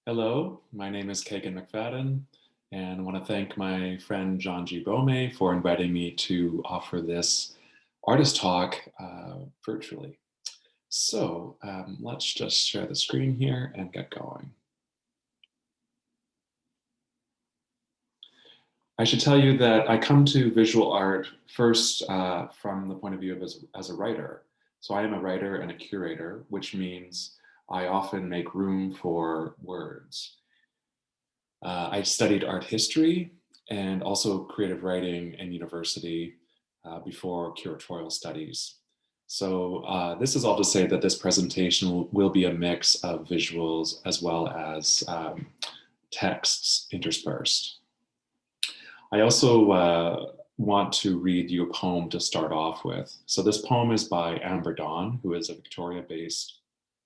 Hello, my name is Kegan McFadden, and I want to thank my friend John G. Bome for inviting me to offer this artist talk virtually. So let's just share the screen here and get going. I should tell you that I come to visual art first from the point of view of as a writer. So I am a writer and a curator, which means I often make room for words. I studied art history and also creative writing in university before curatorial studies. So this is all to say that this presentation will be a mix of visuals as well as texts interspersed. I also want to read you a poem to start off with. So this poem is by Amber Dawn, who is a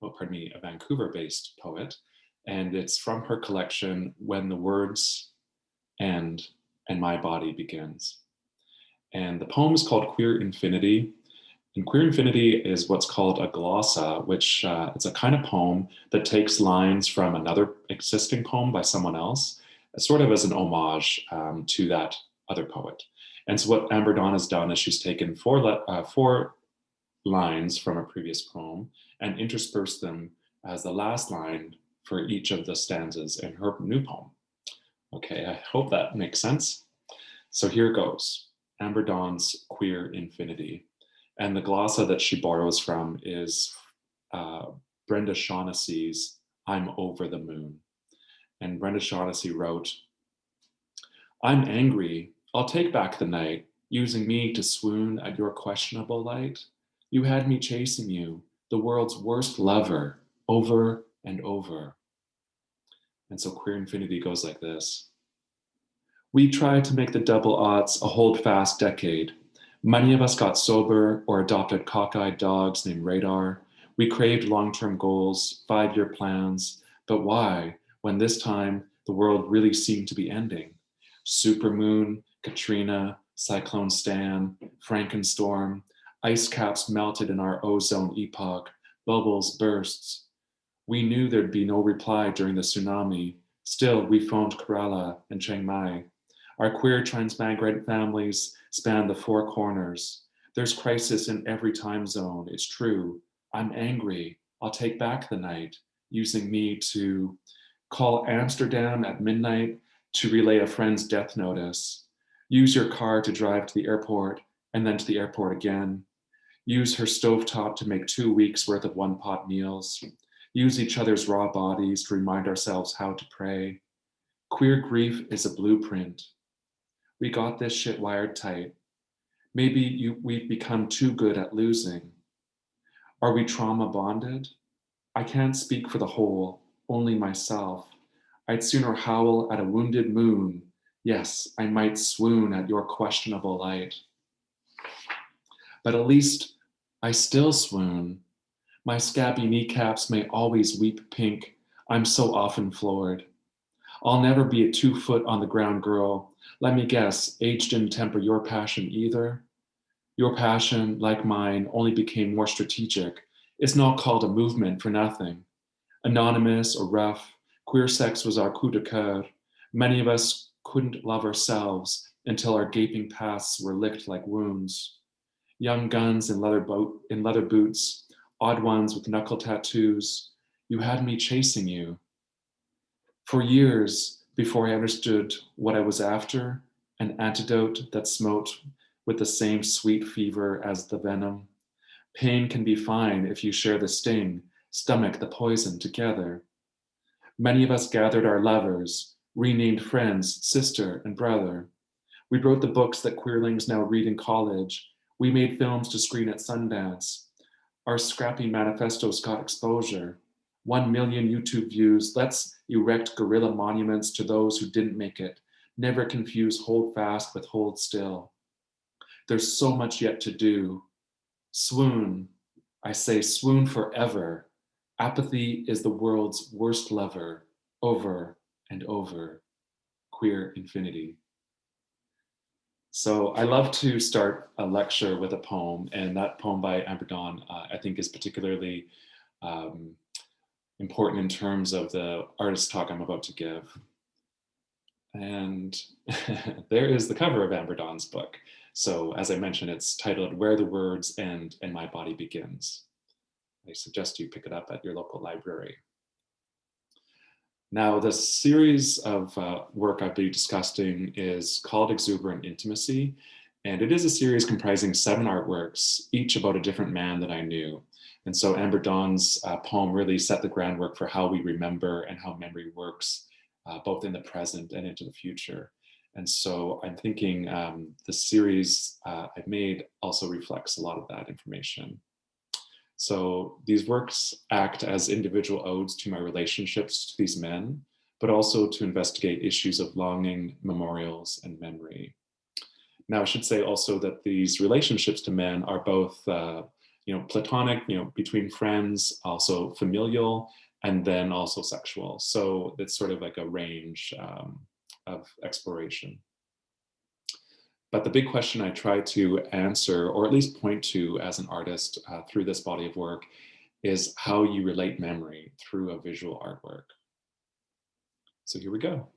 a Vancouver-based poet, and it's from her collection When the Words End and My Body Begins. And the poem is called Queer Infinity. And Queer Infinity is what's called a glossa, which it's a kind of poem that takes lines from another existing poem by someone else, sort of as an homage to that other poet. And so what Amber Dawn has done is she's taken four lines from a previous poem and interspersed them as the last line for each of the stanzas in her new poem. Okay, I hope that makes sense. So here goes, Amber Dawn's Queer Infinity. And the glossa that she borrows from is Brenda Shaughnessy's I'm Over the Moon. And Brenda Shaughnessy wrote, I'm angry, I'll take back the night, using me to swoon at your questionable light. You had me chasing you, the world's worst lover, over and over. And so Queer Infinity goes like this. We tried to make the double odds a hold-fast decade. Many of us got sober or adopted cockeyed dogs named Radar. We craved long-term goals, 5-year plans. But why, when this time the world really seemed to be ending? Supermoon, Katrina, Cyclone Stan, Frankenstorm, ice caps melted in our ozone epoch, bubbles bursts. We knew there'd be no reply during the tsunami. Still, we phoned Kerala and Chiang Mai. Our queer transmigrant families span the four corners. There's crisis in every time zone, it's true. I'm angry, I'll take back the night, using me to call Amsterdam at midnight to relay a friend's death notice. Use your car to drive to the airport and then to the airport again. Use her stovetop to make 2 weeks worth of one-pot meals. Use each other's raw bodies to remind ourselves how to pray. Queer grief is a blueprint. We got this shit wired tight. Maybe we've become too good at losing. Are we trauma bonded? I can't speak for the whole, only myself. I'd sooner howl at a wounded moon. Yes, I might swoon at your questionable light. But at least I still swoon. My scabby kneecaps may always weep pink. I'm so often floored. I'll never be a 2-foot on the ground girl. Let me guess, age didn't temper your passion either. Your passion, like mine, only became more strategic. It's not called a movement for nothing. Anonymous or rough, queer sex was our coup de coeur. Many of us couldn't love ourselves until our gaping pasts were licked like wounds. Young guns in leather boots, odd ones with knuckle tattoos. You had me chasing you. For years, before I understood what I was after, an antidote that smote with the same sweet fever as the venom. Pain can be fine if you share the sting, stomach the poison together. Many of us gathered our lovers, renamed friends, sister and brother. We wrote the books that queerlings now read in college. We made films to screen at Sundance. Our scrappy manifestos got exposure. 1 million YouTube views. Let's erect guerrilla monuments to those who didn't make it. Never confuse hold fast with hold still. There's so much yet to do. Swoon, I say swoon forever. Apathy is the world's worst lover, over and over. Queer Infinity. So I love to start a lecture with a poem, and that poem by Amber Dawn I think is particularly important in terms of the artist talk I'm about to give. And there is the cover of Amber Dawn's book. So as I mentioned, it's titled Where the Words End and My Body Begins. I suggest you pick it up at your local library. Now, the series of work I'll be discussing is called Exuberant Intimacy, and it is a series comprising 7 artworks, each about a different man that I knew. And so Amber Dawn's poem really set the groundwork for how we remember and how memory works, both in the present and into the future. And so I'm thinking the series I've made also reflects a lot of that information. So these works act as individual odes to my relationships to these men, but also to investigate issues of longing, memorials, and memory. Now, I should say also that these relationships to men are both, platonic, between friends, also familial, and then also sexual. So it's sort of like a range of exploration. But the big question I try to answer, or at least point to as an artist through this body of work, is how you relate memory through a visual artwork. So here we go.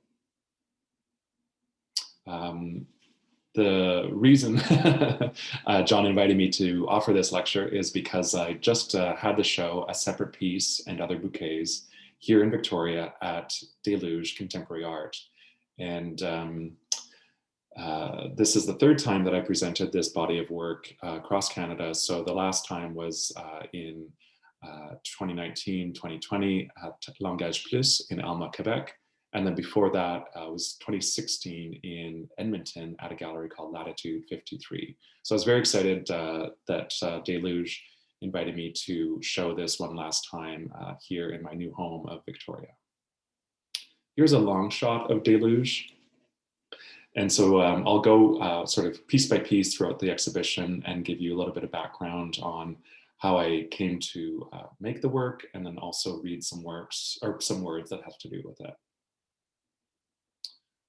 The reason John invited me to offer this lecture is because I just had the show A Separate Piece and Other Bouquets here in Victoria at Deluge Contemporary Art. And this is the 3rd time that I presented this body of work across Canada. So the last time was in 2019, 2020 at Langage Plus in Alma, Quebec. And then before that was 2016 in Edmonton at a gallery called Latitude 53. So I was very excited that Deluge invited me to show this one last time here in my new home of Victoria. Here's a long shot of Deluge. And so I'll go sort of piece by piece throughout the exhibition and give you a little bit of background on how I came to make the work, and then also read some works or some words that have to do with it.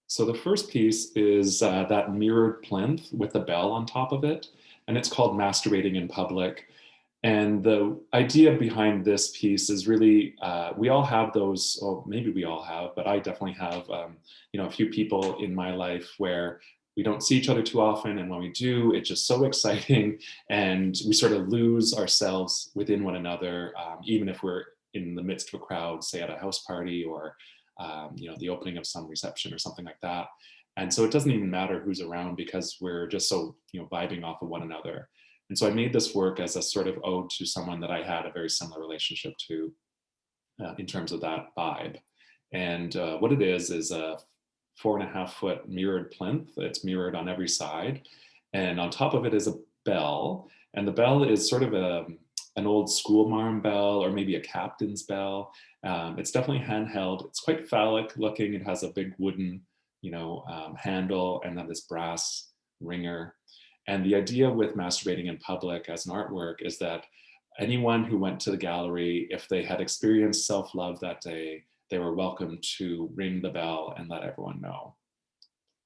So the first piece is that mirrored plinth with the bell on top of it, and it's called Masturbating in Public. And the idea behind this piece is really, we all have those, or maybe we all have, but I definitely have, a few people in my life where we don't see each other too often. And when we do, it's just so exciting. And we sort of lose ourselves within one another, even if we're in the midst of a crowd, say at a house party or, the opening of some reception or something like that. And so it doesn't even matter who's around because we're just so, vibing off of one another. And so I made this work as a sort of ode to someone that I had a very similar relationship to in terms of that vibe. And what it is a 4.5-foot mirrored plinth. It's mirrored on every side. And on top of it is a bell. And the bell is sort of an old schoolmarm bell or maybe a captain's bell. It's definitely handheld. It's quite phallic looking. It has a big wooden, handle and then this brass ringer. And the idea with masturbating in public as an artwork is that anyone who went to the gallery, if they had experienced self-love that day, they were welcome to ring the bell and let everyone know.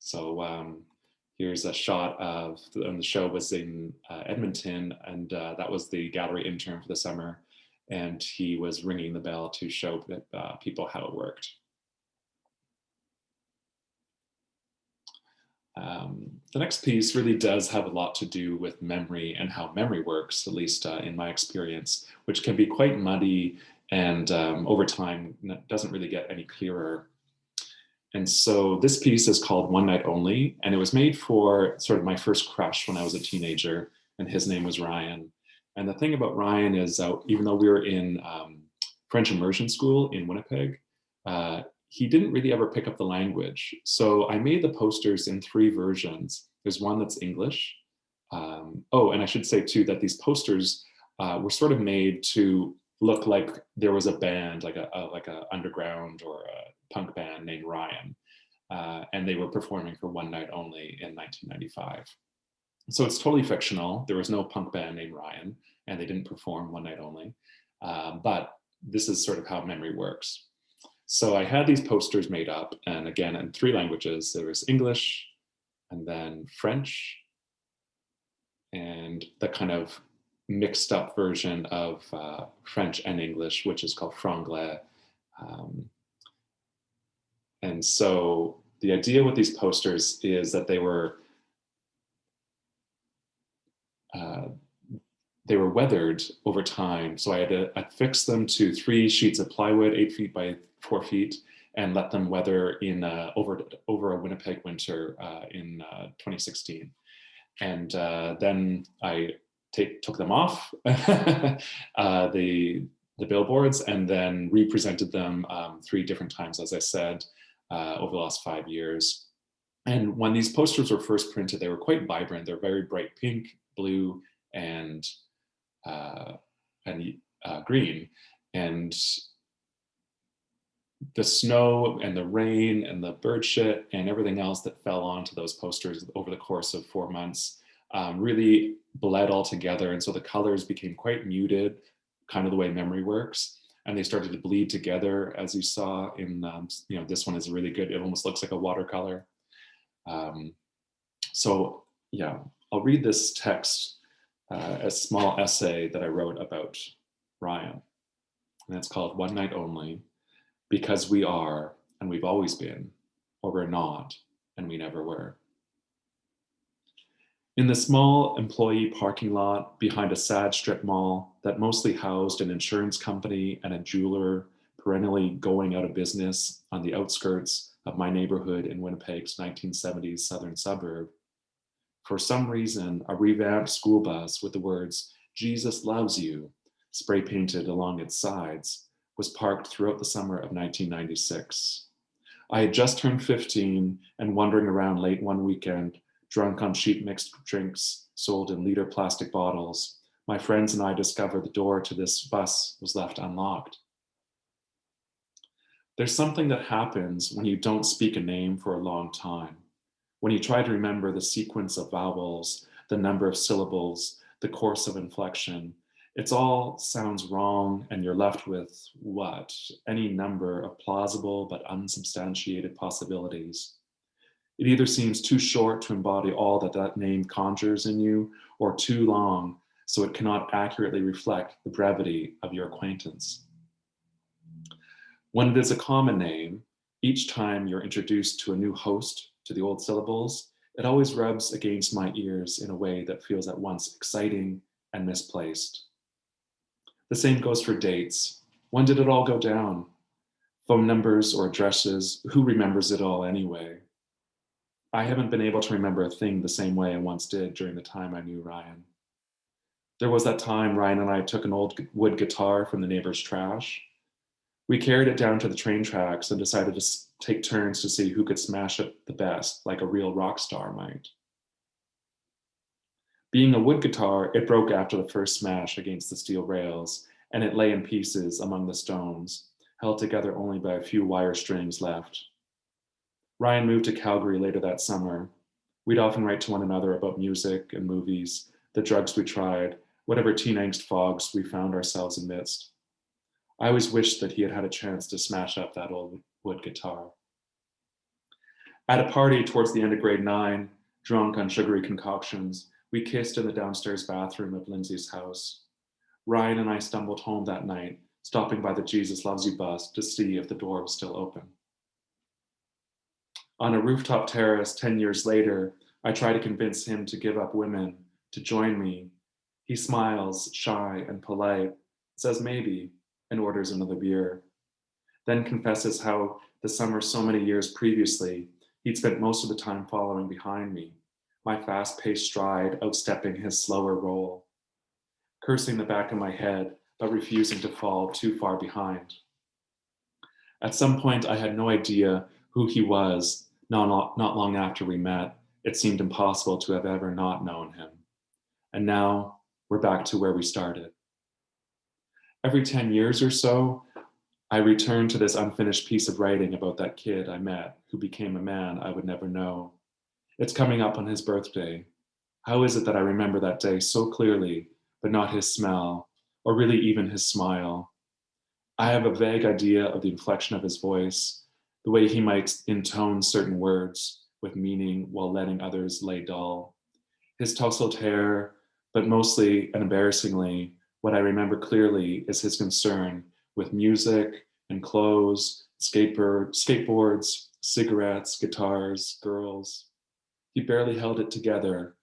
So here's a shot of, the show was in Edmonton, and that was the gallery intern for the summer. And he was ringing the bell to show people how it worked. The next piece really does have a lot to do with memory and how memory works, at least in my experience, which can be quite muddy and over time doesn't really get any clearer. And so this piece is called One Night Only, and it was made for sort of my first crush when I was a teenager, and his name was Ryan. And the thing about Ryan is even though we were in French immersion school in Winnipeg, he didn't really ever pick up the language. So I made the posters in 3 versions. There's one that's English. And I should say too that these posters were sort of made to look like there was a band, like a underground or a punk band named Ryan. And they were performing for One Night Only in 1995. So it's totally fictional. There was no punk band named Ryan, and they didn't perform One Night Only. But this is sort of how memory works. So I had these posters made up, and again, in 3 languages. There was English, and then French, and the kind of mixed up version of French and English, which is called franglais. Um, and so the idea with these posters is that uh, they were weathered over time. So I'd fix them to 3 sheets of plywood, 8 feet by 4 feet, and let them weather in over a Winnipeg winter in 2016. And then I took them off the billboards and then represented them 3 different times, as I said, over the last 5 years. And when these posters were first printed, they were quite vibrant. They're very bright pink, blue, and uh, green. And the snow and the rain and the bird shit and everything else that fell onto those posters over the course of 4 months really bled all together. And so the colors became quite muted, kind of the way memory works. And they started to bleed together, as you saw in, this one is really good. It almost looks like a watercolor. So yeah, I'll read this text, a small essay that I wrote about Ryan. And it's called One Night Only, because we are, and we've always been, or we're not, and we never were. In the small employee parking lot behind a sad strip mall that mostly housed an insurance company and a jeweler perennially going out of business on the outskirts of my neighborhood in Winnipeg's 1970s southern suburb, for some reason, a revamped school bus with the words, "Jesus loves you," spray painted along its sides, was parked throughout the summer of 1996. I had just turned 15 and wandering around late one weekend, drunk on cheap mixed drinks sold in liter plastic bottles, my friends and I discovered the door to this bus was left unlocked. There's something that happens when you don't speak a name for a long time, when you try to remember the sequence of vowels, the number of syllables, the course of inflection. It all sounds wrong, and you're left with what? Any number of plausible but unsubstantiated possibilities. It either seems too short to embody all that that name conjures in you, or too long, so it cannot accurately reflect the brevity of your acquaintance. When it is a common name, each time you're introduced to a new host to the old syllables, it always rubs against my ears in a way that feels at once exciting and misplaced. The same goes for dates. When did it all go down? Phone numbers or addresses, who remembers it all anyway? I haven't been able to remember a thing the same way I once did during the time I knew Ryan. There was that time Ryan and I took an old wood guitar from the neighbor's trash. We carried it down to the train tracks and decided to take turns to see who could smash it the best, like a real rock star might. Being a wood guitar, it broke after the first smash against the steel rails, and it lay in pieces among the stones, held together only by a few wire strings left. Ryan moved to Calgary later that summer. We'd often write to one another about music and movies, the drugs we tried, whatever teen angst fogs we found ourselves amidst. I always wished that he had had a chance to smash up that old wood guitar. At a party towards the end of grade 9, drunk on sugary concoctions, we kissed in the downstairs bathroom of Lindsay's house. Ryan and I stumbled home that night, stopping by the Jesus Loves You bus to see if the door was still open. On a rooftop terrace 10 years later, I try to convince him to give up women, to join me. He smiles, shy and polite, says maybe, and orders another beer. Then confesses how the summer so many years previously, he'd spent most of the time following behind me, my fast-paced stride outstepping his slower roll, cursing the back of my head, but refusing to fall too far behind. At some point, I had no idea who he was. Not long after we met, it seemed impossible to have ever not known him. And now we're back to where we started. Every 10 years or so, I return to this unfinished piece of writing about that kid I met who became a man I would never know. It's coming up on his birthday. How is it that I remember that day so clearly, but not his smell, or really even his smile? I have a vague idea of the inflection of his voice, the way he might intone certain words with meaning while letting others lay dull. His tousled hair, But mostly and embarrassingly, what I remember clearly is his concern with music and clothes, skateboards, cigarettes, guitars, girls. He barely held it together,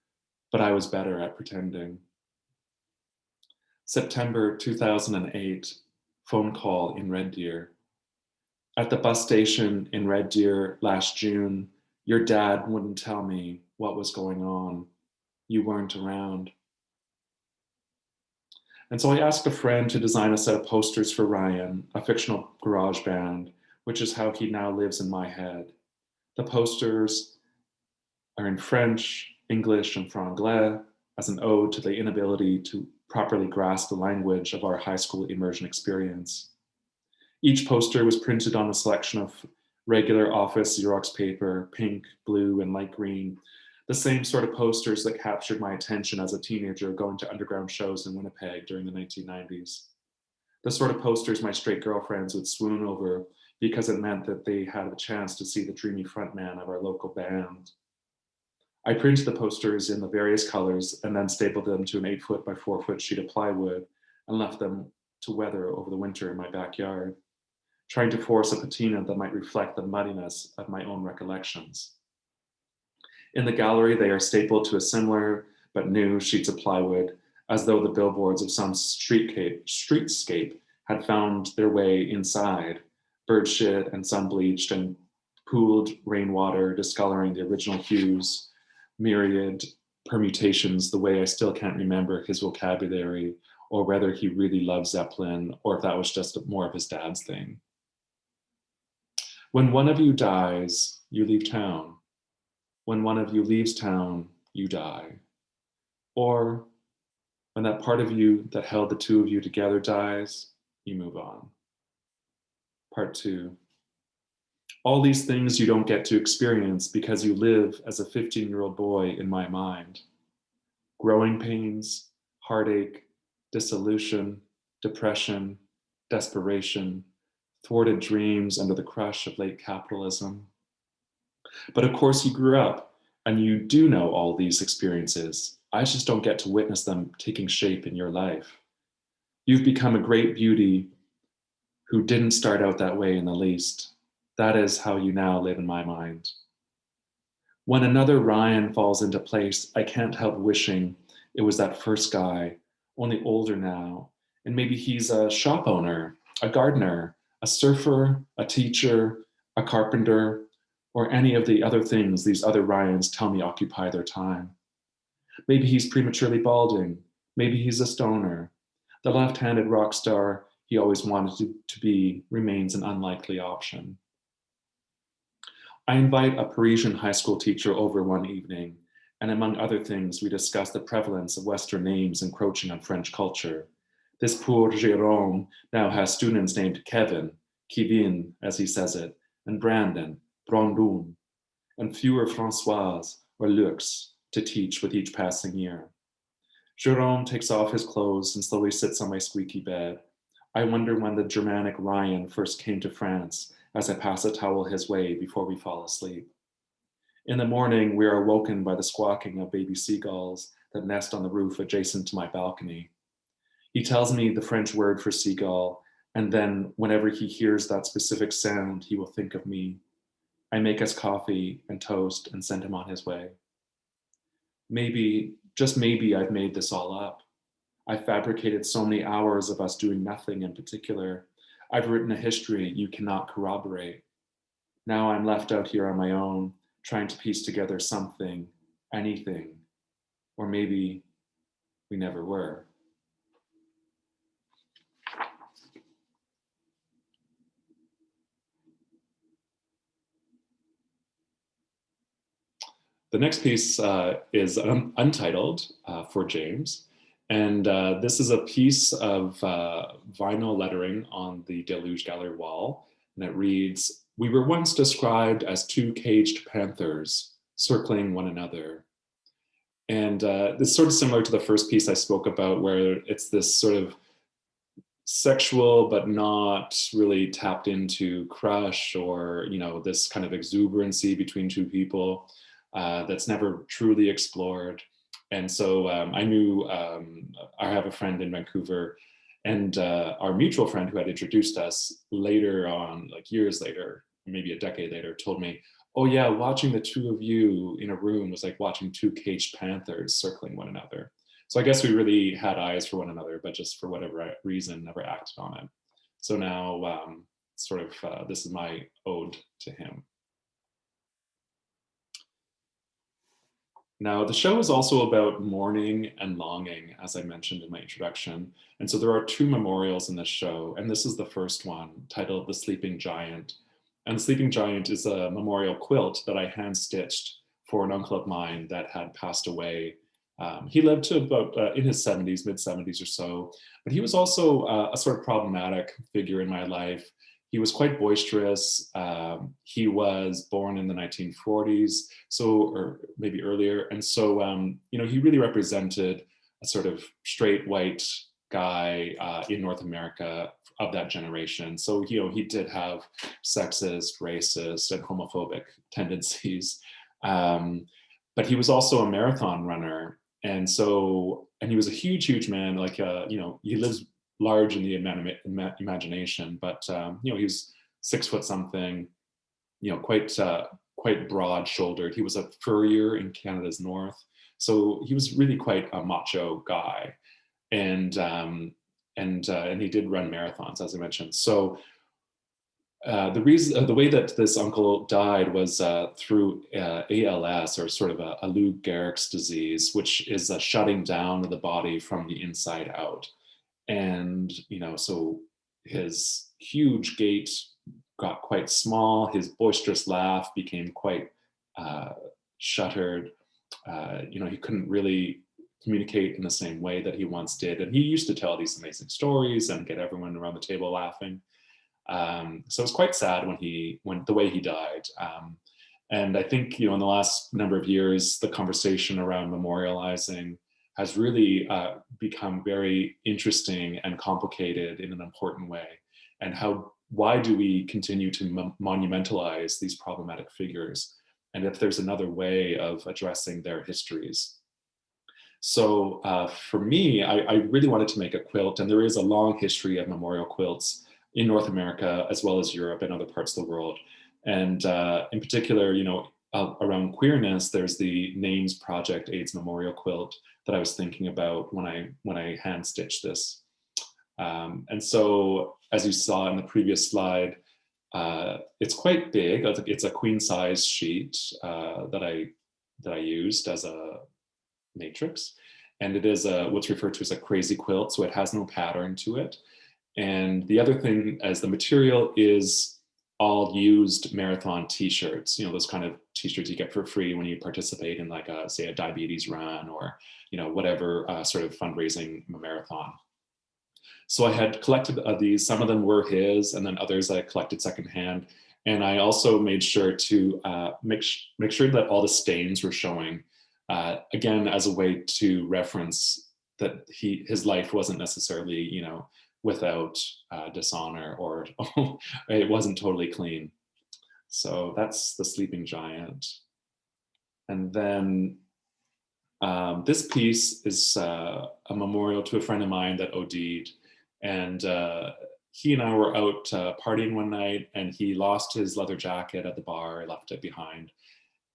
but I was better at pretending. September 2008, phone call in Red Deer. At the bus station in Red Deer last June, your dad wouldn't tell me what was going on. You weren't around. And so I asked a friend to design a set of posters for Ryan, a fictional garage band, which is how he now lives in my head. The posters are in French, English, and Franglais as an ode to the inability to properly grasp the language of our high school immersion experience. Each poster was printed on a selection of regular office Xerox paper, pink, blue, and light green, the same sort of posters that captured my attention as a teenager going to underground shows in Winnipeg during the 1990s. The sort of posters my straight girlfriends would swoon over because it meant that they had a chance to see the dreamy frontman of our local band. I printed the posters in the various colors and then stapled them to an 8-foot by 4-foot sheet of plywood and left them to weather over the winter in my backyard, trying to force a patina that might reflect the muddiness of my own recollections. In the gallery, they are stapled to a similar but new sheets of plywood, as though the billboards of some streetscape had found their way inside, bird shit and sun bleached and pooled rainwater discoloring the original hues, myriad permutations the way I still can't remember his vocabulary or whether he really loved Zeppelin or if that was just more of his dad's thing. When one of you dies, you leave town. When one of you leaves town, you die. Or when that part of you that held the two of you together dies, you move on. Part 2. All these things you don't get to experience because you live as a 15-year-old boy in my mind. Growing pains, heartache, dissolution, depression, desperation, thwarted dreams under the crush of late capitalism. But of course you grew up and you do know all these experiences. I just don't get to witness them taking shape in your life. You've become a great beauty who didn't start out that way in the least. That is how you now live in my mind. When another Ryan falls into place, I can't help wishing it was that first guy, only older now, and maybe he's a shop owner, a gardener, a surfer, a teacher, a carpenter, or any of the other things these other Ryans tell me occupy their time. Maybe he's prematurely balding. Maybe he's a stoner. The left-handed rock star he always wanted to be remains an unlikely option. I invite a Parisian high school teacher over one evening, and among other things, we discuss the prevalence of Western names encroaching on French culture. This poor Jérôme now has students named Kevin, Kevin, as he says it, and Brandon, Brandon, and fewer Françoise or Lux to teach with each passing year. Jérôme takes off his clothes and slowly sits on my squeaky bed. I wonder when the Germanic Ryan first came to France as I pass a towel his way before we fall asleep. In the morning, we are awoken by the squawking of baby seagulls that nest on the roof adjacent to my balcony. He tells me the French word for seagull, and then whenever he hears that specific sound, he will think of me. I make us coffee and toast and send him on his way. Maybe, just maybe, I've made this all up. I've fabricated so many hours of us doing nothing in particular. I've written a history you cannot corroborate. Now I'm left out here on my own, trying to piece together something, anything, or maybe we never were. The next piece is Untitled for James. And this is a piece of vinyl lettering on the Deluge Gallery wall. And it reads, "We were once described as two caged panthers circling one another." And this is sort of similar to the first piece I spoke about, where it's this sort of sexual but not really tapped into crush or, you know, this kind of exuberancy between two people that's never truly explored. And so I have a friend in Vancouver, and our mutual friend who had introduced us later on, like years later, maybe a decade later, told me, oh yeah, watching the two of you in a room was like watching two caged panthers circling one another. So I guess we really had eyes for one another, but just for whatever reason, never acted on it. So now this is my ode to him. Now, the show is also about mourning and longing, as I mentioned in my introduction. And so there are two memorials in this show, and this is the first one, titled The Sleeping Giant. And The Sleeping Giant is a memorial quilt that I hand-stitched for an uncle of mine that had passed away. He lived to about in his 70s, mid-70s or so, but he was also a sort of problematic figure in my life. He was quite boisterous. He was born in the 1940s, or maybe earlier. And so, he really represented a sort of straight white guy in North America of that generation. So, he did have sexist, racist, and homophobic tendencies. But he was also a marathon runner. And he was a huge, huge man. Like, he lives large in the imagination, but he was 6 foot something, quite broad shouldered. He was a furrier in Canada's north, so he was really quite a macho guy, and he did run marathons, as I mentioned. So the way that this uncle died was through ALS, or sort of a Lou Gehrig's disease, which is a shutting down of the body from the inside out. And, so his huge gait got quite small. His boisterous laugh became quite shuttered. He couldn't really communicate in the same way that he once did. And he used to tell these amazing stories and get everyone around the table laughing. So it was quite sad when the way he died. And I think, in the last number of years, the conversation around memorializing has really become very interesting and complicated in an important way. And why do we continue to monumentalize these problematic figures? And if there's another way of addressing their histories. So for me, I really wanted to make a quilt, and there is a long history of memorial quilts in North America, as well as Europe and other parts of the world. And in particular, around queerness, there's the Names Project AIDS Memorial Quilt that I was thinking about when I hand stitched this. And so, as you saw in the previous slide, it's quite big. It's a queen size sheet that I used as a matrix, and it is what's referred to as a crazy quilt. So it has no pattern to it. And the other thing, as the material is all used marathon t-shirts, those kind of t-shirts you get for free when you participate in, like say a diabetes run, or whatever sort of fundraising marathon. So I had collected these. Some of them were his, and then others I collected secondhand. And I also made sure to make sure that all the stains were showing, again, as a way to reference that his life wasn't necessarily without dishonor, or it wasn't totally clean. So that's The Sleeping Giant. And then this piece is a memorial to a friend of mine that OD'd. And he and I were out partying one night, and he lost his leather jacket at the bar, left it behind,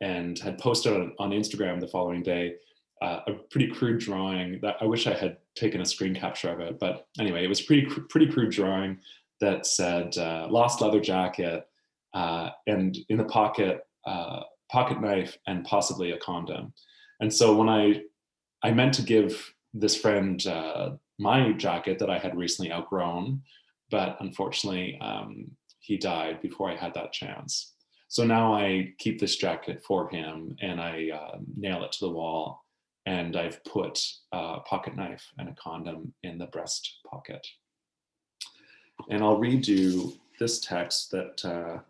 and had posted on Instagram the following day a pretty crude drawing that I wish I had taken a screen capture of it. But anyway, it was pretty crude drawing that said, lost leather jacket, and in the pocket knife and possibly a condom. And so when I meant to give this friend my jacket that I had recently outgrown, but unfortunately he died before I had that chance. So now I keep this jacket for him, and I nail it to the wall, and I've put a pocket knife and a condom in the breast pocket. And I'll read you this text that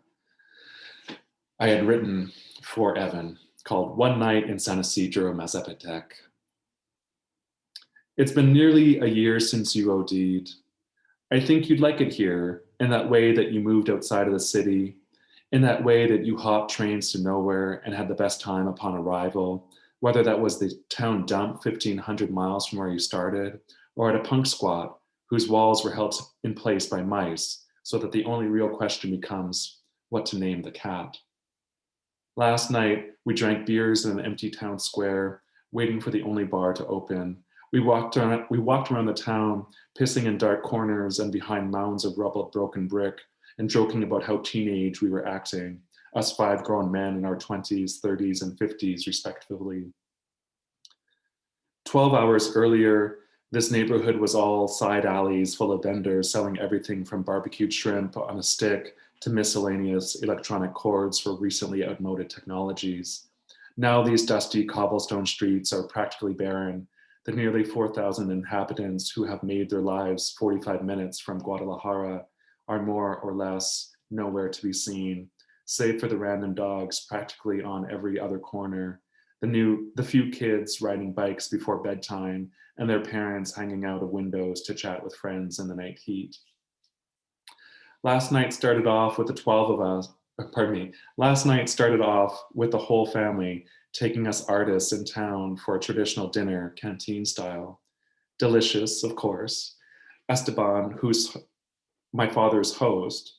I had written for Evan, called One Night in San Isidro, Mazatepec. It's been nearly a year since you OD'd. I think you'd like it here, in that way that you moved outside of the city, in that way that you hopped trains to nowhere and had the best time upon arrival, whether that was the town dump 1,500 miles from where you started, or at a punk squat whose walls were held in place by mice, so that the only real question becomes what to name the cat. Last night, we drank beers in an empty town square, waiting for the only bar to open. We walked around the town, pissing in dark corners and behind mounds of rubble broken brick, and joking about how teenage we were acting, us 5 grown men in our 20s, 30s, and 50s, respectively. 12 hours earlier, this neighborhood was all side alleys full of vendors selling everything from barbecued shrimp on a stick to miscellaneous electronic cords for recently outmoded technologies. Now these dusty cobblestone streets are practically barren. The nearly 4,000 inhabitants who have made their lives 45 minutes from Guadalajara are more or less nowhere to be seen, save for the random dogs practically on every other corner, the few kids riding bikes before bedtime, and their parents hanging out of windows to chat with friends in the night heat. Last night started off with the 12 of us, last night started off with the whole family taking us artists in town for a traditional dinner, canteen style. Delicious, of course. Esteban, who's my father's host,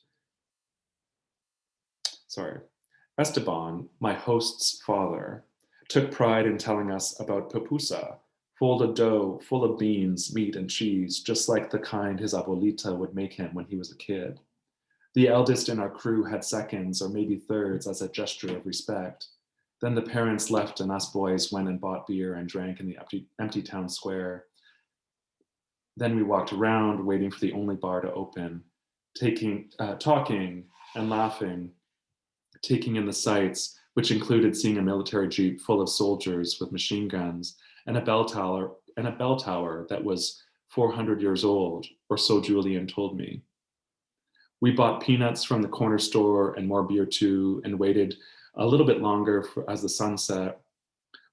Esteban, my host's father, took pride in telling us about pupusa, folded dough full of beans, meat, and cheese, just like the kind his abuelita would make him when he was a kid. The eldest in our crew had seconds or maybe thirds as a gesture of respect. Then the parents left and us boys went and bought beer and drank in the empty town square. Then we walked around waiting for the only bar to open, talking and laughing, taking in the sights, which included seeing a military jeep full of soldiers with machine guns and a bell tower that was 400 years old, or so Julian told me. We bought peanuts from the corner store and more beer too, and waited a little bit longer as the sun set.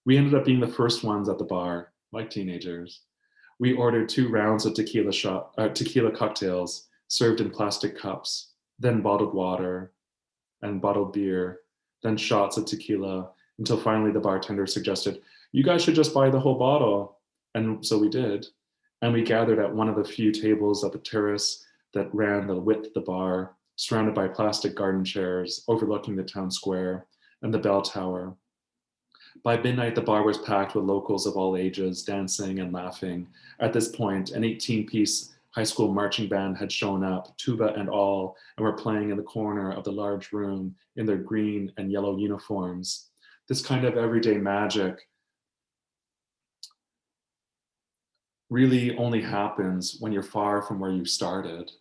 We ended up being the first ones at the bar, like teenagers. We ordered 2 rounds of tequila cocktails served in plastic cups, then bottled water and bottled beer, then shots of tequila, until finally the bartender suggested, "You guys should just buy the whole bottle." And so we did. And we gathered at one of the few tables at the terrace that ran the width of the bar, surrounded by plastic garden chairs overlooking the town square and the bell tower. By midnight, the bar was packed with locals of all ages, dancing and laughing. At this point, an 18-piece high school marching band had shown up, tuba and all, and were playing in the corner of the large room in their green and yellow uniforms. This kind of everyday magic really only happens when you're far from where you started.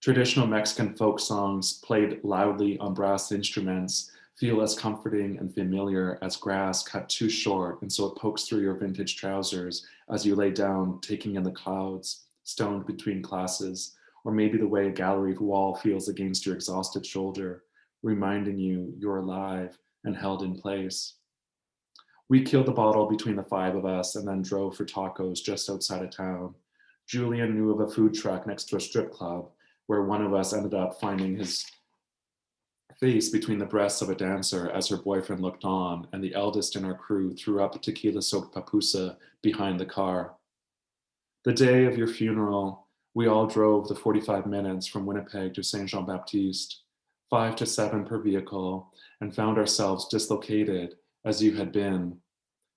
Traditional Mexican folk songs played loudly on brass instruments feel as comforting and familiar as grass cut too short, and so it pokes through your vintage trousers as you lay down, taking in the clouds, stoned between classes, or maybe the way a gallery wall feels against your exhausted shoulder, reminding you you're alive and held in place. We killed the bottle between the 5 of us and then drove for tacos just outside of town. Julian knew of a food truck next to a strip club where one of us ended up finding his face between the breasts of a dancer as her boyfriend looked on, and the eldest in our crew threw up a tequila-soaked papusa behind the car. The day of your funeral, we all drove the 45 minutes from Winnipeg to Saint Jean-Baptiste, 5 to 7 per vehicle, and found ourselves dislocated as you had been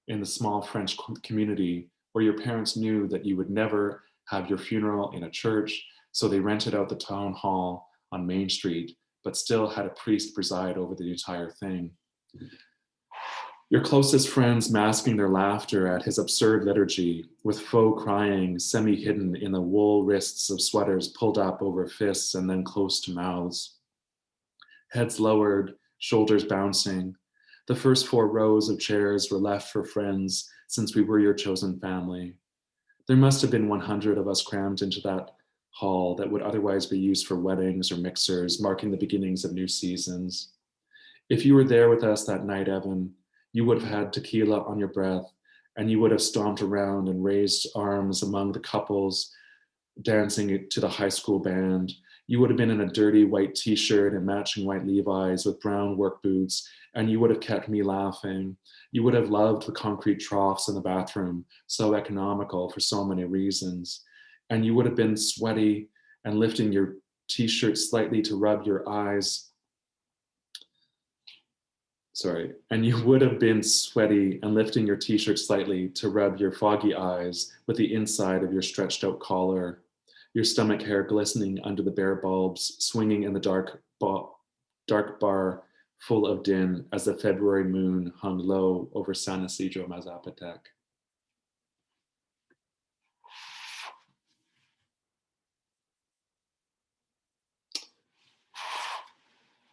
in the small French community where your parents knew that you would never have your funeral in a church, so they rented out the town hall on Main Street, but still had a priest preside over the entire thing. Your closest friends masking their laughter at his absurd liturgy, with faux crying semi-hidden in the wool wrists of sweaters pulled up over fists and then close to mouths. Heads lowered, shoulders bouncing. The first 4 rows of chairs were left for friends since we were your chosen family. There must have been 100 of us crammed into that hall that would otherwise be used for weddings or mixers, marking the beginnings of new seasons. If you were there with us that night, Evan, you would have had tequila on your breath, and you would have stomped around and raised arms among the couples dancing to the high school band. You would have been in a dirty white t-shirt and matching white Levi's with brown work boots, and you would have kept me laughing. You would have loved the concrete troughs in the bathroom, so economical for so many reasons. And you would have been sweaty and lifting your t-shirt slightly to rub your eyes. Sorry. And you would have been sweaty and lifting your t-shirt slightly to rub your foggy eyes with the inside of your stretched out collar, your stomach hair glistening under the bare bulbs, swinging in the dark bar full of din as the February moon hung low over San Isidro Mazapatec.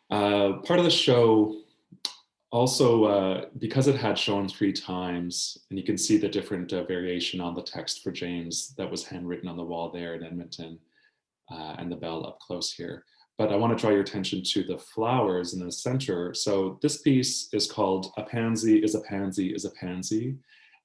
Part of the show also, because it had shown 3 times, and you can see the different variation on the text for James that was handwritten on the wall there in Edmonton, and the bell up close here. But I want to draw your attention to the flowers in the center. So this piece is called A Pansy is a Pansy is a Pansy.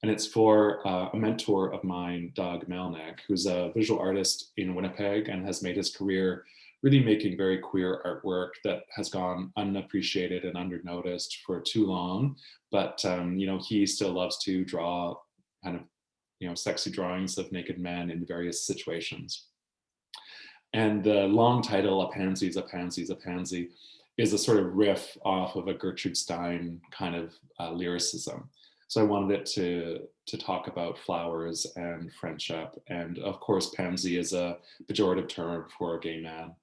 And it's for a mentor of mine, Doug Melnick, who's a visual artist in Winnipeg and has made his career really making very queer artwork that has gone unappreciated and undernoticed for too long. But you know, he still loves to draw kind of, you know, sexy drawings of naked men in various situations. And the long title, A Pansy is a Pansy is a Pansy, is a sort of riff off of a Gertrude Stein kind of lyricism. So I wanted it to talk about flowers and friendship. And of course, pansy is a pejorative term for a gay man.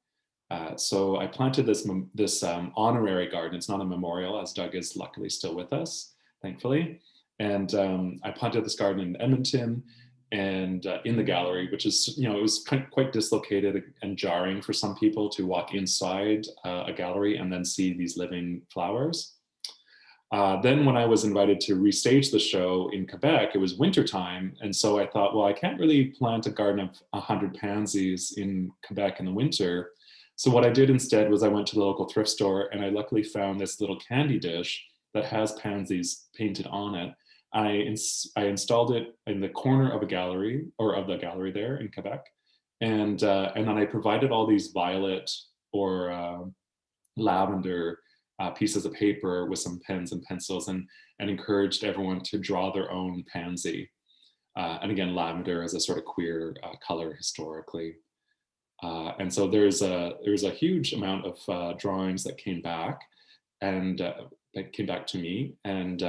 So I planted this honorary garden. It's not a memorial, as Doug is luckily still with us, thankfully. And I planted this garden in Edmonton and in the gallery, which is, you know, it was quite dislocated and jarring for some people to walk inside a gallery and then see these living flowers. Then when I was invited to restage the show in Quebec, it was wintertime. And so I thought, well, I can't really plant a garden of 100 pansies in Quebec in the winter. So what I did instead was I went to the local thrift store and I luckily found this little candy dish that has pansies painted on it. I installed it in the corner of a gallery, or of the gallery there in Quebec. And then I provided all these violet or lavender pieces of paper with some pens and pencils, and encouraged everyone to draw their own pansy. And again, lavender is a sort of queer color historically. And so there's a huge amount of drawings that came back, and that came back to me. And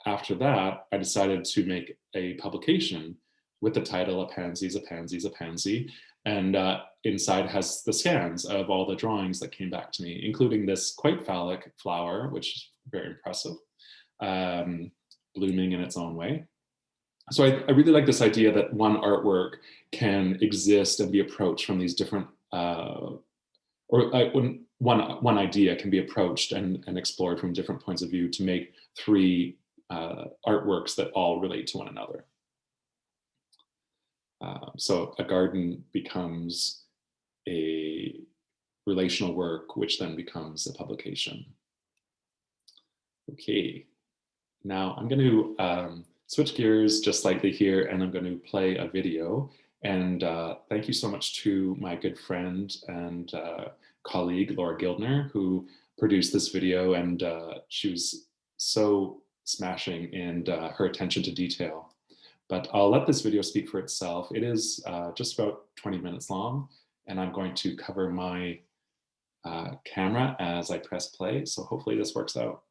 after that, I decided to make a publication with the title A Pansy is a Pansy is a Pansy. And inside has the scans of all the drawings that came back to me, including this quite phallic flower, which is very impressive, blooming in its own way. So I really like this idea that one artwork can exist and be approached from these different, one idea can be approached and explored from different points of view to make 3 artworks that all relate to one another. So a garden becomes a relational work, which then becomes a publication. Okay, now I'm going to switch gears just slightly here, and I'm going to play a video. And thank you so much to my good friend and colleague, Laura Gildner, who produced this video. And she was so smashing in her attention to detail. But I'll let this video speak for itself. It is just about 20 minutes long, and I'm going to cover my camera as I press play. So hopefully this works out.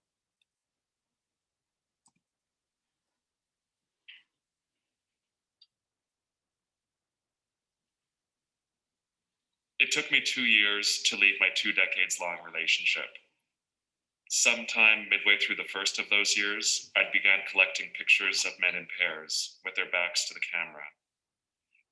It took me 2 years to leave my 2 decades-long relationship. Sometime midway through the first of those years, I began collecting pictures of men in pairs with their backs to the camera.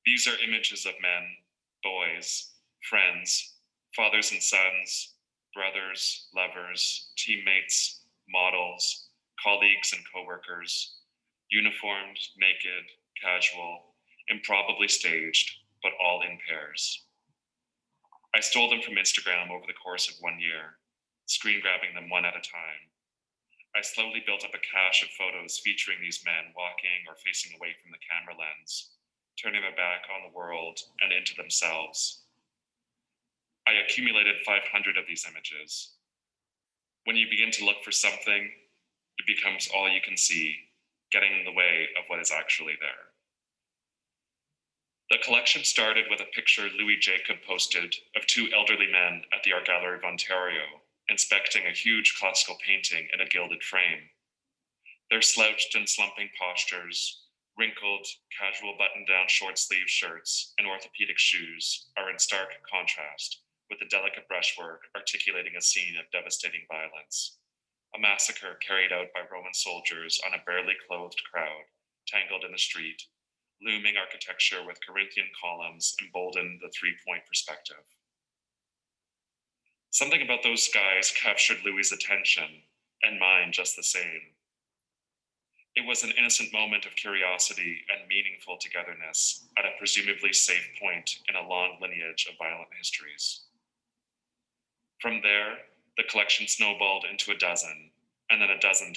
These are images of men, boys, friends, fathers and sons, brothers, lovers, teammates, models, colleagues and coworkers, uniformed, naked, casual, improbably staged, but all in pairs. I stole them from Instagram over the course of 1 year, screen grabbing them one at a time. I slowly built up a cache of photos featuring these men walking or facing away from the camera lens, turning their back on the world and into themselves. I accumulated 500 of these images. When you begin to look for something, it becomes all you can see, getting in the way of what is actually there. The collection started with a picture Louis Jacob posted of two elderly men at the Art Gallery of Ontario, inspecting a huge classical painting in a gilded frame. Their slouched and slumping postures, wrinkled, casual button-down short-sleeve shirts, and orthopedic shoes are in stark contrast with the delicate brushwork articulating a scene of devastating violence. A massacre carried out by Roman soldiers on a barely clothed crowd, tangled in the street. Looming architecture with Corinthian columns emboldened the three-point perspective. Something about those skies captured Louis's attention, and mine just the same. It was an innocent moment of curiosity and meaningful togetherness at a presumably safe point in a long lineage of violent histories. From there, the collection snowballed into a dozen, and then a dozen,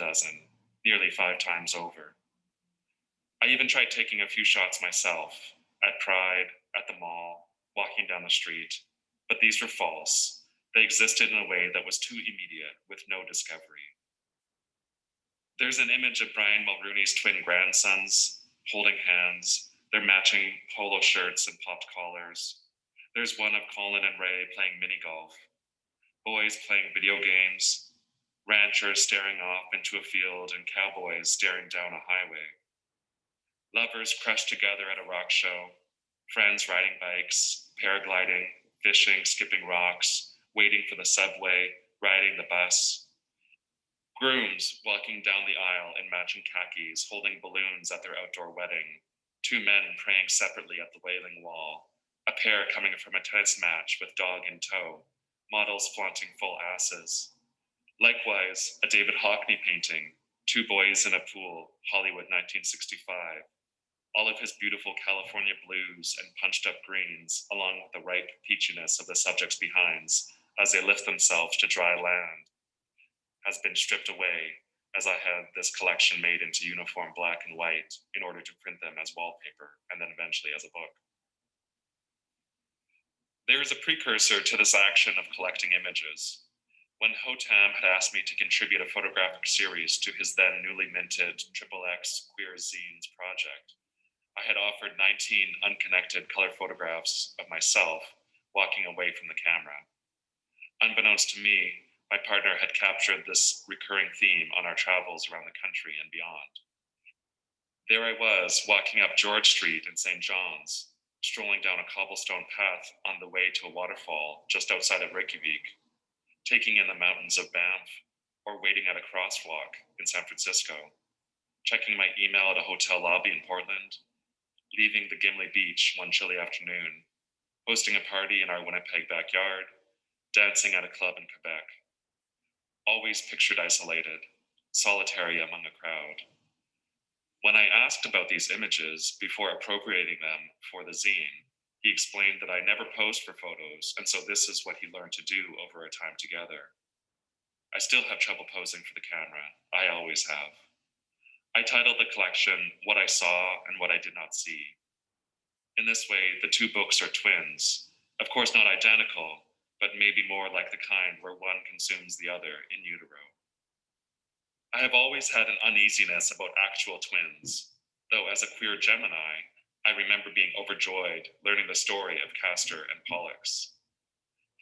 nearly 5 times over. I even tried taking a few shots myself, at Pride, at the mall, walking down the street, but these were false. They existed in a way that was too immediate, with no discovery. There's an image of Brian Mulrooney's twin grandsons, holding hands, their matching polo shirts and popped collars. There's one of Colin and Ray playing mini golf, boys playing video games, ranchers staring off into a field, and cowboys staring down a highway. Lovers crushed together at a rock show, friends riding bikes, paragliding, fishing, skipping rocks, waiting for the subway, riding the bus. Grooms walking down the aisle in matching khakis, holding balloons at their outdoor wedding. 2 men praying separately at the Wailing Wall. A pair coming from a tennis match with dog in tow. Models flaunting full asses. Likewise, a David Hockney painting, 2 boys in a pool, Hollywood 1965. All of his beautiful California blues and punched up greens, along with the ripe peachiness of the subjects' behinds, as they lift themselves to dry land, has been stripped away as I had this collection made into uniform black and white in order to print them as wallpaper and then eventually as a book. There is a precursor to this action of collecting images. When HOTAM had asked me to contribute a photographic series to his then newly minted XXX Queer Zines project, I had offered 19 unconnected color photographs of myself walking away from the camera. Unbeknownst to me, my partner had captured this recurring theme on our travels around the country and beyond. There I was, walking up George Street in St. John's, strolling down a cobblestone path on the way to a waterfall just outside of Reykjavik, taking in the mountains of Banff, or waiting at a crosswalk in San Francisco, checking my email at a hotel lobby in Portland, leaving the Gimli Beach one chilly afternoon, hosting a party in our Winnipeg backyard, dancing at a club in Quebec. Always pictured isolated, solitary among a crowd. When I asked about these images before appropriating them for the zine, he explained that I never posed for photos, and so this is what he learned to do over our time together. I still have trouble posing for the camera. I always have. I titled the collection What I Saw and What I Did Not See. In this way, the 2 books are twins, of course not identical, but maybe more like the kind where one consumes the other in utero. I have always had an uneasiness about actual twins, though as a queer Gemini, I remember being overjoyed learning the story of Castor and Pollux.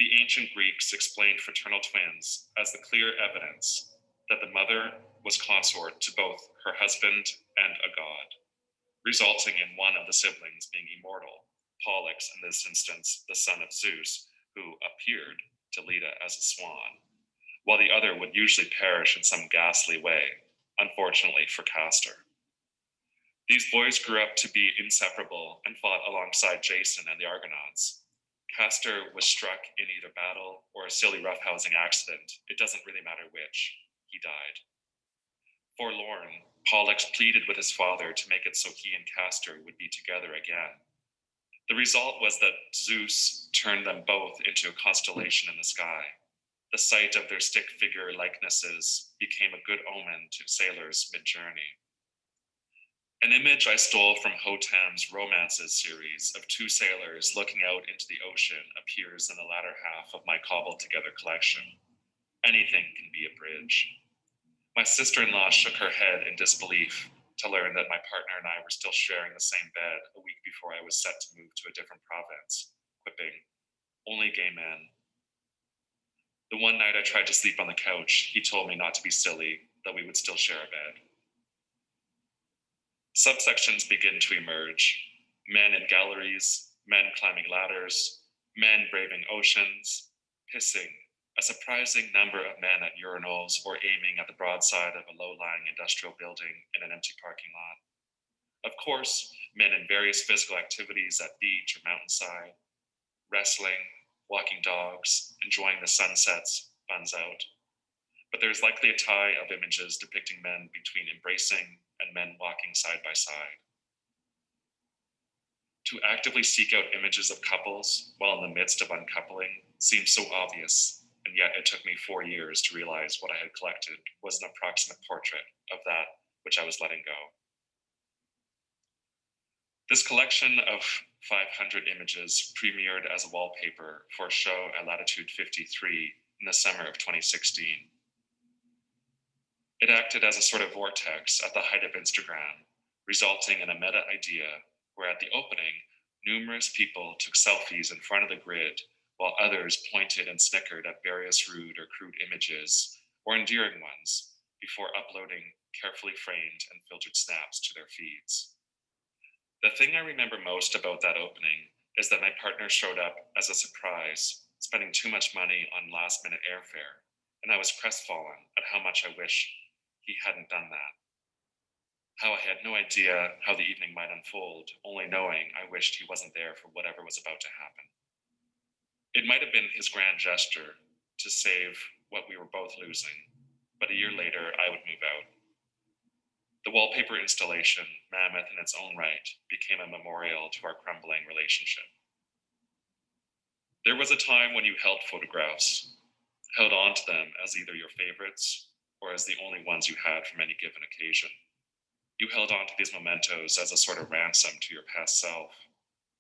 The ancient Greeks explained fraternal twins as the clear evidence that the mother was consort to both her husband and a god, resulting in one of the siblings being immortal, Pollux in this instance the son of Zeus, who appeared to Leda as a swan, while the other would usually perish in some ghastly way, unfortunately for Castor. These boys grew up to be inseparable and fought alongside Jason and the Argonauts. Castor was struck in either battle or a silly roughhousing accident. It doesn't really matter which. He died. Forlorn, Pollux pleaded with his father to make it so he and Castor would be together again. The result was that Zeus turned them both into a constellation in the sky. The sight of their stick figure likenesses became a good omen to sailors mid-journey. An image I stole from HOTAM's Romances series of two sailors looking out into the ocean appears in the latter half of my cobbled together collection. Anything can be a bridge. My sister-in-law shook her head in disbelief to learn that my partner and I were still sharing the same bed a week before I was set to move to a different province, quipping, "Only gay men." The one night I tried to sleep on the couch, he told me not to be silly, that we would still share a bed. Subsections begin to emerge: men in galleries, men climbing ladders, men braving oceans, pissing, a surprising number of men at urinals or aiming at the broadside of a low-lying industrial building in an empty parking lot. Of course, men in various physical activities at beach or mountainside, wrestling, walking dogs, enjoying the sunsets, buns out. But there's likely a tie of images depicting men between embracing and men walking side by side. To actively seek out images of couples while in the midst of uncoupling seems so obvious, and yet it took me 4 years to realize what I had collected was an approximate portrait of that which I was letting go. This collection of 500 images premiered as a wallpaper for a show at Latitude 53 in the summer of 2016. It acted as a sort of vortex at the height of Instagram, resulting in a meta idea where at the opening, numerous people took selfies in front of the grid while others pointed and snickered at various rude or crude images or endearing ones before uploading carefully framed and filtered snaps to their feeds. The thing I remember most about that opening is that my partner showed up as a surprise, spending too much money on last-minute airfare, and I was crestfallen at how much I wish he hadn't done that. How I had no idea how the evening might unfold, only knowing I wished he wasn't there for whatever was about to happen. It might have been his grand gesture to save what we were both losing, but a year later I would move out. The wallpaper installation, mammoth in its own right, became a memorial to our crumbling relationship. There was a time when you held photographs, held on to them as either your favorites or as the only ones you had from any given occasion. You held on to these mementos as a sort of ransom to your past self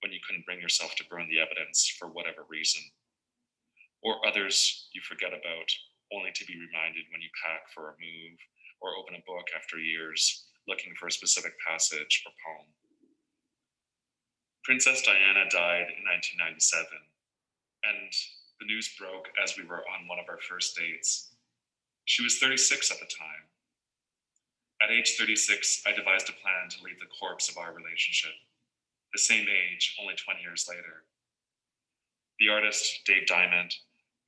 when you couldn't bring yourself to burn the evidence for whatever reason. Or others you forget about, only to be reminded when you pack for a move or open a book after years looking for a specific passage or poem. Princess Diana died in 1997, and the news broke as we were on one of our first dates. She was 36 at the time. At age 36, I devised a plan to leave the corpse of our relationship, the same age, only 20 years later. The artist, Dave Diamond,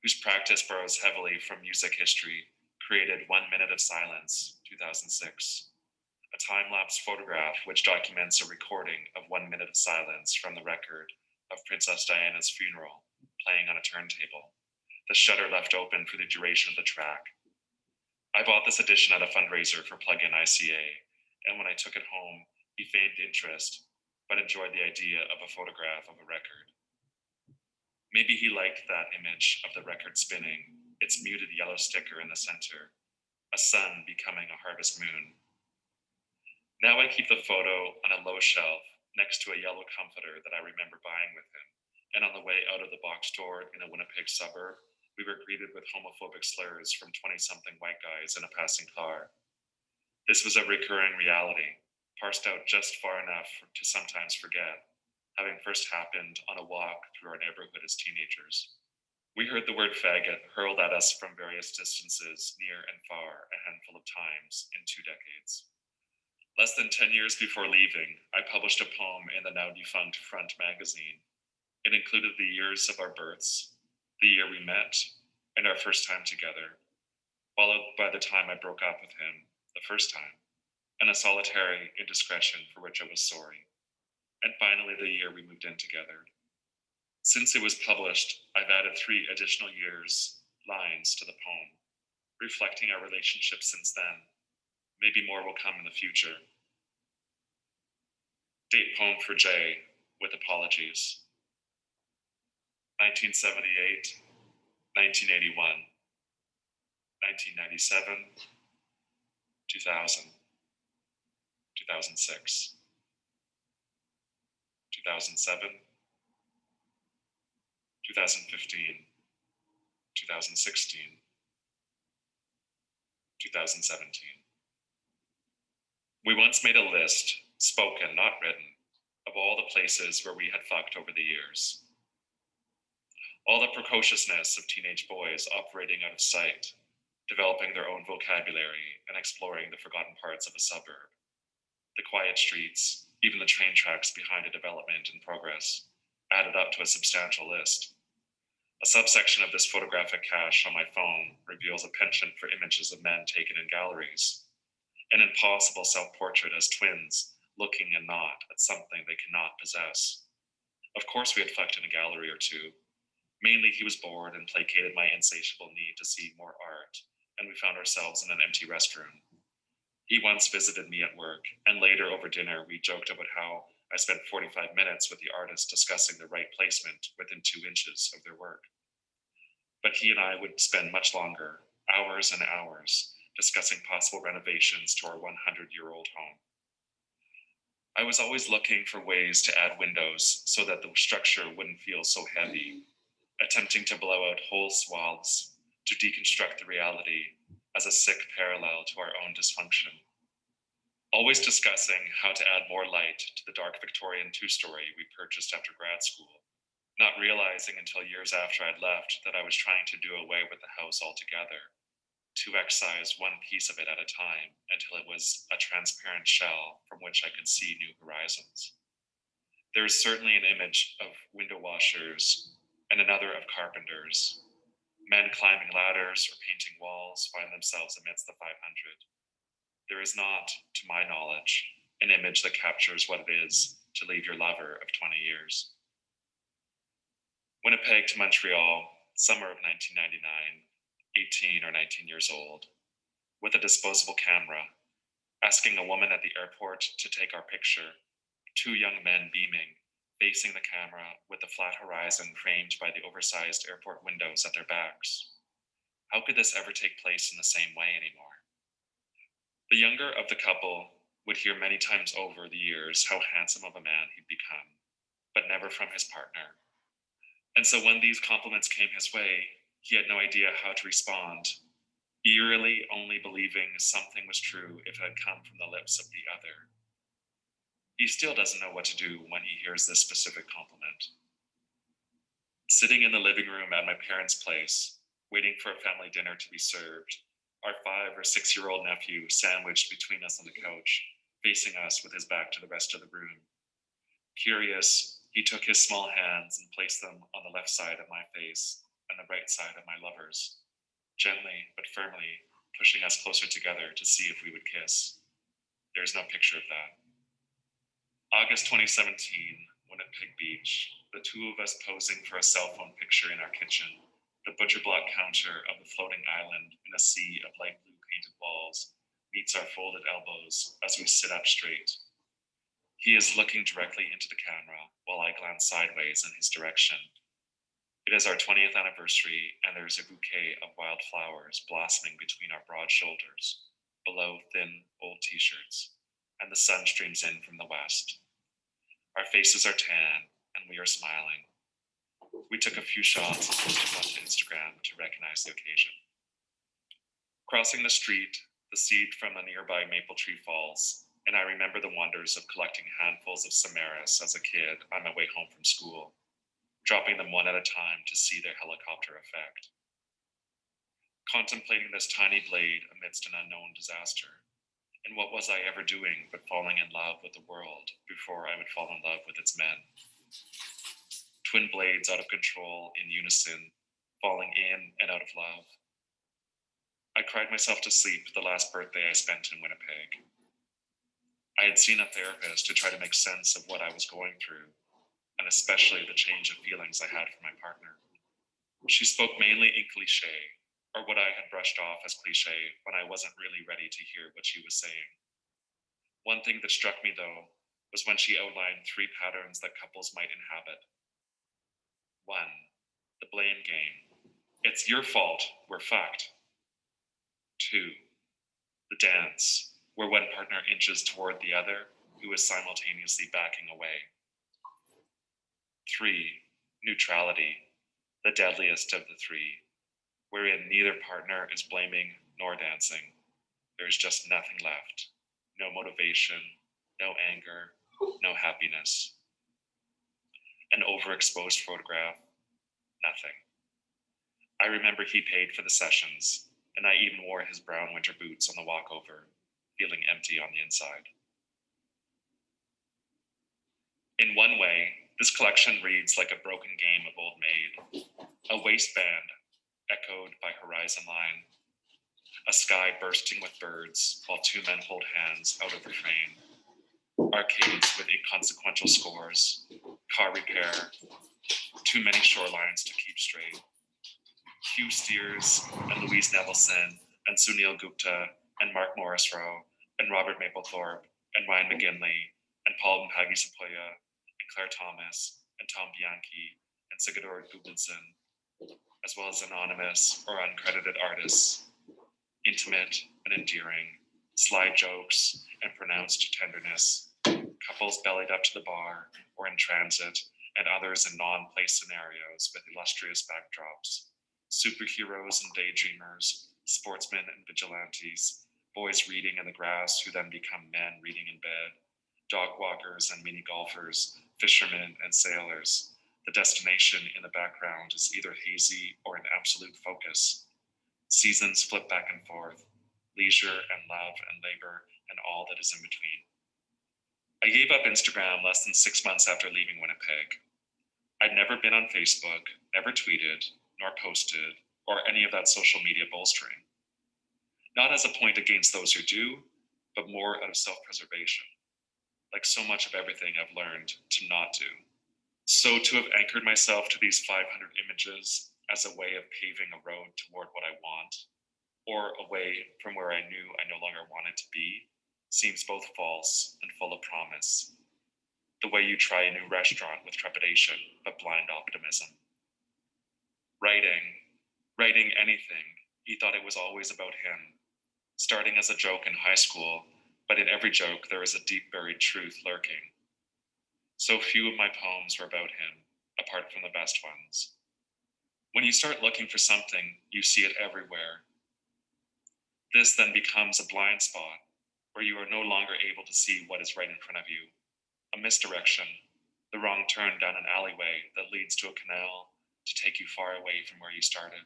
whose practice borrows heavily from music history, created 1 Minute of Silence, 2006, a time-lapse photograph which documents a recording of 1 minute of silence from the record of Princess Diana's funeral playing on a turntable, the shutter left open for the duration of the track. I bought this edition at a fundraiser for Plug-in ICA, and when I took it home, he feigned interest, but enjoyed the idea of a photograph of a record. Maybe he liked that image of the record spinning, its muted yellow sticker in the center, a sun becoming a harvest moon. Now I keep the photo on a low shelf next to a yellow comforter that I remember buying with him, and on the way out of the box store in a Winnipeg suburb, we were greeted with homophobic slurs from 20-something white guys in a passing car. This was a recurring reality, parsed out just far enough to sometimes forget, having first happened on a walk through our neighborhood as teenagers. We heard the word faggot hurled at us from various distances, near and far, a handful of times in 2 decades. Less than 10 years before leaving, I published a poem in the now defunct Front magazine. It included the years of our births, the year we met, and our first time together, followed by the time I broke up with him the first time, and a solitary indiscretion for which I was sorry, and finally the year we moved in together. Since it was published, I've added 3 additional years, lines to the poem, reflecting our relationship since then. Maybe more will come in the future. Date poem for Jay, with apologies. 1978, 1981, 1997, 2000. 2006, 2007, 2015, 2016, 2017. We once made a list, spoken, not written, of all the places where we had fucked over the years. All the precociousness of teenage boys operating out of sight, developing their own vocabulary and exploring the forgotten parts of a suburb. The quiet streets, even the train tracks behind a development in progress, added up to a substantial list. A subsection of this photographic cache on my phone reveals a penchant for images of men taken in galleries, an impossible self-portrait as twins, looking and not at something they cannot possess. Of course we had fucked in a gallery or two. Mainly he was bored and placated my insatiable need to see more art, and we found ourselves in an empty restroom. He once visited me at work, and later over dinner we joked about how I spent 45 minutes with the artist discussing the right placement within 2 inches of their work. But he and I would spend much longer, hours and hours, discussing possible renovations to our 100-year-old home. I was always looking for ways to add windows so that the structure wouldn't feel so heavy, attempting to blow out whole swaths to deconstruct the reality as a sick parallel to our own dysfunction. Always discussing how to add more light to the dark Victorian two-story we purchased after grad school, not realizing until years after I'd left that I was trying to do away with the house altogether, to excise one piece of it at a time until it was a transparent shell from which I could see new horizons. There is certainly an image of window washers and another of carpenters. Men climbing ladders or painting walls find themselves amidst the 500. There is not, to my knowledge, an image that captures what it is to leave your lover of 20 years. Winnipeg to Montreal, summer of 1999, 18 or 19 years old, with a disposable camera, asking a woman at the airport to take our picture, 2 young men beaming, facing the camera with the flat horizon framed by the oversized airport windows at their backs. How could this ever take place in the same way anymore? The younger of the couple would hear many times over the years how handsome of a man he'd become, but never from his partner. And so when these compliments came his way, he had no idea how to respond, eerily only believing something was true if it had come from the lips of the other. He still doesn't know what to do when he hears this specific compliment. Sitting in the living room at my parents' place, waiting for a family dinner to be served, our 5 or 6-year-old nephew sandwiched between us on the couch, facing us with his back to the rest of the room. Curious, he took his small hands and placed them on the left side of my face and the right side of my lover's, gently but firmly pushing us closer together to see if we would kiss. There's no picture of that. August 2017, Winnipeg Beach, the 2 of us posing for a cell phone picture in our kitchen, the butcher block counter of the floating island in a sea of light blue painted walls meets our folded elbows as we sit up straight. He is looking directly into the camera while I glance sideways in his direction. It is our 20th anniversary, and there is a bouquet of wild flowers blossoming between our broad shoulders, below thin, old t-shirts, and the sun streams in from the west. Our faces are tan, and we are smiling. We took a few shots and posted one to Instagram to recognize the occasion. Crossing the street, the seed from a nearby maple tree falls, and I remember the wonders of collecting handfuls of samaras as a kid on my way home from school, dropping them one at a time to see their helicopter effect. Contemplating this tiny blade amidst an unknown disaster, and what was I ever doing but falling in love with the world before I would fall in love with its men? Twin blades out of control in unison, falling in and out of love. I cried myself to sleep the last birthday I spent in Winnipeg. I had seen a therapist to try to make sense of what I was going through, and especially the change of feelings I had for my partner. She spoke mainly in cliché, or what I had brushed off as cliché when I wasn't really ready to hear what she was saying. One thing that struck me, though, was when she outlined 3 patterns that couples might inhabit. 1, the blame game. It's your fault, we're fucked. 2, the dance. where one partner inches toward the other, who is simultaneously backing away. 3. Neutrality, the deadliest of the three, wherein neither partner is blaming nor dancing. There is just nothing left. No motivation, no anger, no happiness. An overexposed photograph, nothing. I remember he paid for the sessions, and I even wore his brown winter boots on the walkover, feeling empty on the inside. In one way, this collection reads like a broken game of Old Maid, a waistband echoed by horizon line, a sky bursting with birds while two men hold hands out of the frame, arcades with inconsequential scores, car repair, too many shorelines to keep straight, Hugh Steers and Louise Nevelson and Sunil Gupta and Mark Morrisroe and Robert Mapplethorpe and Ryan McGinley and Paul Mpagi-Sequoia and Claire Thomas and Tom Bianchi and Sigurdur Gudmundsson, as well as anonymous or uncredited artists, intimate and endearing, sly jokes and pronounced tenderness, couples bellied up to the bar or in transit, and others in non-place scenarios with illustrious backdrops, superheroes and daydreamers, sportsmen and vigilantes, boys reading in the grass who then become men reading in bed, dog walkers and mini golfers, fishermen and sailors. The destination in the background is either hazy or in absolute focus. Seasons flip back and forth, leisure and love and labor and all that is in between. I gave up Instagram less than 6 months after leaving Winnipeg. I'd never been on Facebook, never tweeted, nor posted, or any of that social media bolstering. Not as a point against those who do, but more out of self-preservation, like so much of everything I've learned to not do. So to have anchored myself to these 500 images as a way of paving a road toward what I want, or away from where I knew I no longer wanted to be, seems both false and full of promise. The way you try a new restaurant with trepidation, but blind optimism. Writing anything, he thought it was always about him, starting as a joke in high school, but in every joke there is a deep buried truth lurking. So few of my poems were about him, apart from the best ones. When you start looking for something, you see it everywhere. This then becomes a blind spot, where you are no longer able to see what is right in front of you. A misdirection, the wrong turn down an alleyway that leads to a canal to take you far away from where you started.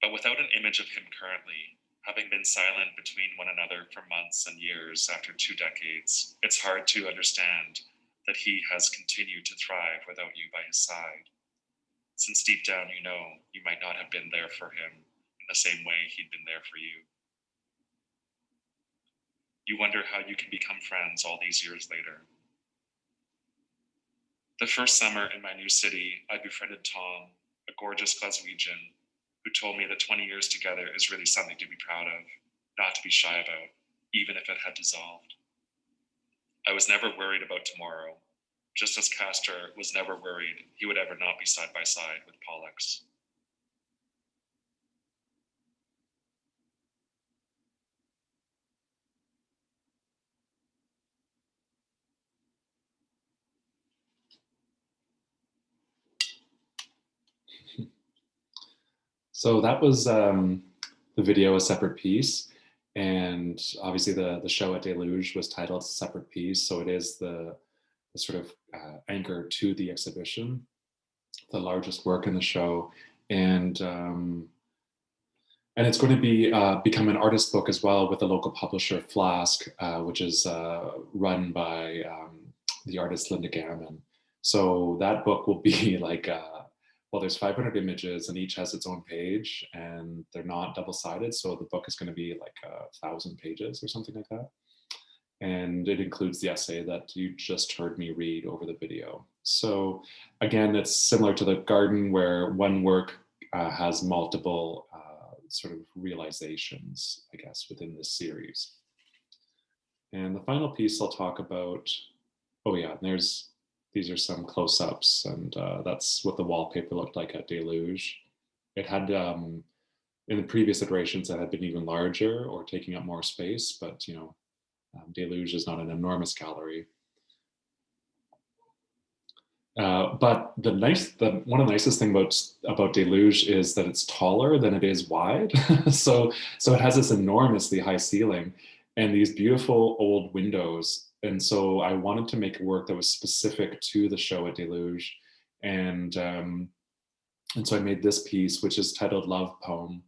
But without an image of him currently, having been silent between one another for months and years after 2 decades, it's hard to understand that he has continued to thrive without you by his side. Since deep down you know you might not have been there for him in the same way he'd been there for you. You wonder how you can become friends all these years later. The first summer in my new city, I befriended Tom, a gorgeous Glaswegian, who told me that 20 years together is really something to be proud of, not to be shy about, even if it had dissolved. I was never worried about tomorrow, just as Castor was never worried he would ever not be side by side with Pollux. So that was the video, A Separate Piece. And obviously the show at Deluge was titled Separate Piece. So it is the sort of anchor to the exhibition, the largest work in the show. And it's going to be become an artist book as well with the local publisher Flask, which is run by the artist Linda Gammon. So that book will be like, well, there's 500 images and each has its own page and they're not double-sided. So the book is going to be like 1,000 pages or something like that. And it includes the essay that you just heard me read over the video. So again, it's similar to the garden where one work has multiple sort of realizations, I guess, within this series. And the final piece I'll talk about, oh yeah, these are some close-ups, and that's what the wallpaper looked like at Deluge. It had in the previous iterations that had been even larger or taking up more space, but Deluge is not an enormous gallery. But one of the nicest things about Deluge is that it's taller than it is wide. so it has this enormously high ceiling and these beautiful old windows. And so I wanted to make a work that was specific to the show at Deluge. And so I made this piece, which is titled Love Poem.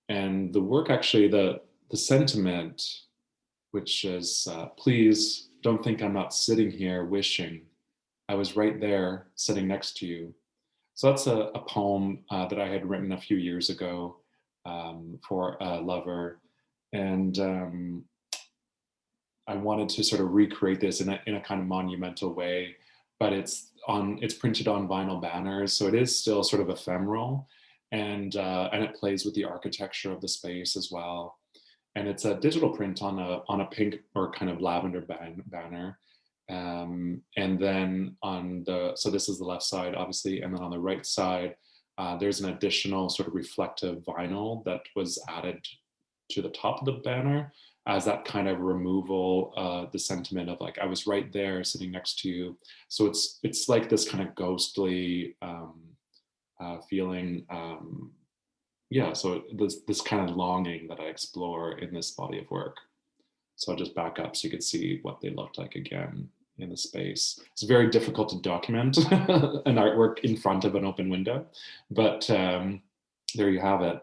And the work actually, the sentiment, which is, please don't think I'm not sitting here wishing I was right there sitting next to you. So that's a poem that I had written a few years ago for a lover. And I wanted to sort of recreate this in a kind of monumental way, but it's printed on vinyl banners. So it is still sort of ephemeral, and it plays with the architecture of the space as well. And it's a digital print on a pink or kind of lavender banner. And then so this is the left side, obviously, and then on the right side, there's an additional sort of reflective vinyl that was added to the top of the banner as that kind of removal, the sentiment of like, I was right there sitting next to you. So it's like this kind of ghostly feeling. Yeah, so this kind of longing that I explore in this body of work. So I'll just back up so you could see what they looked like again in the space. It's very difficult to document an artwork in front of an open window, but there you have it.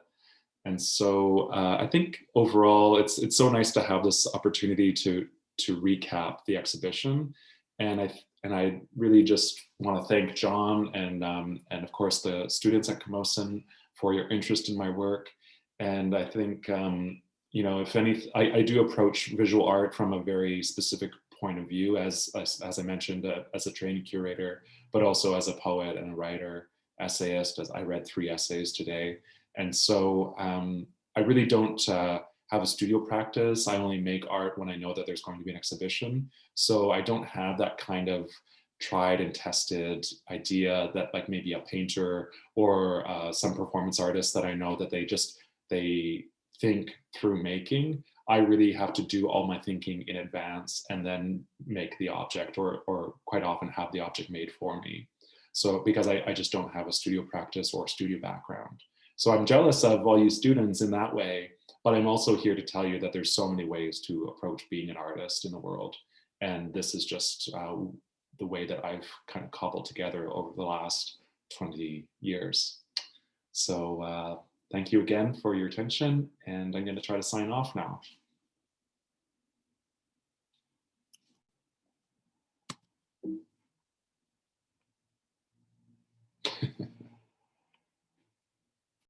And so I think overall, it's so nice to have this opportunity to recap the exhibition, and I really just want to thank John and of course the students at Camosun for your interest in my work. And I think if any, I do approach visual art from a very specific point of view, as I mentioned, as a trained curator, but also as a poet and a writer, essayist. As I read 3 essays today. And so I really don't have a studio practice. I only make art when I know that there's going to be an exhibition. So I don't have that kind of tried and tested idea that like maybe a painter or some performance artists that I know that they think through making. I really have to do all my thinking in advance and then make the object, or quite often have the object made for me. So because I just don't have a studio practice or studio background. So I'm jealous of all you students in that way, but I'm also here to tell you that there's so many ways to approach being an artist in the world. And this is just the way that I've kind of cobbled together over the last 20 years. So thank you again for your attention, and I'm going to try to sign off now.